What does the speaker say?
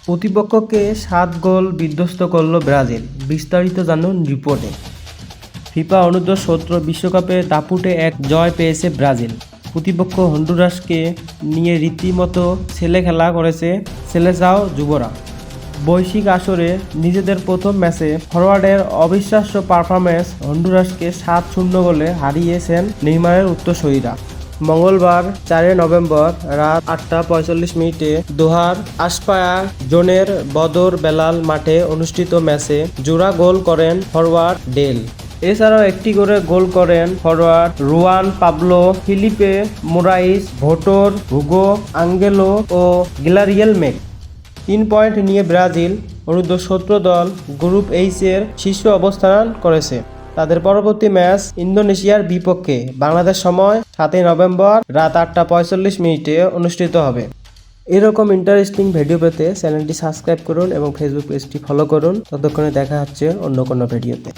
প্রতিপক্ষকে ৭ গোল বিধ্বস্ত করল ব্রাজিল, বিস্তারিত জানুন রিপোর্টে। ফিফা অনূর্ধ্ব-১৭ বিশ্বকাপে দাপুটে এক জয় পেয়েছে ব্রাজিল। প্রতিপক্ষ হন্ডুরাসকে নিয়ে রীতিমতো ছেলে খেলা করেছে সেলেসাও যুবরা। বৈশ্বিক আসরে নিজেদের প্রথম ম্যাচে ফরোয়ার্ডের অবিশ্বাস্য পারফরম্যান্স হন্ডুরাসকে ৭-০ গোলে হারিয়েছেন নেইমারের উত্তরসূরিরা। মঙ্গলবার ৪ নভেম্বর রাত ৮টা ৪৫ দোহার আশপায়া জোনের বদর বেলাল মাঠে অনুষ্ঠিত ম্যাচে জোড়া গোল করেন ফরোয়ার্ড ডেল। এছাড়াও একটি করে গোল করেন forward রুয়ান Pablo, Philippe Moraes, voter, Hugo আঙ্গেলো ও গিলারিয়েল মেক। ৩ পয়েন্ট নিয়ে ব্রাজিল অনূর্ধ্ব-১৭ দল গ্রুপ এইচ-এর শীর্ষ অবস্থান করেছে। তাদের পরবর্তী ম্যাচ ইন্দোনেশিয়ার বিপক্ষে বাংলাদেশ সময় ৭ নভেম্বর রাত ৮টা ৪৫ অনুষ্ঠিত হবে। এরকম ইন্টারেস্টিং ভিডিও পেতে চ্যানেলটি সাবস্ক্রাইব করুন এবং ফেসবুক পেজটি ফলো করুন। ততক্ষণে দেখা হচ্ছে অন্য কোনো ভিডিওতে।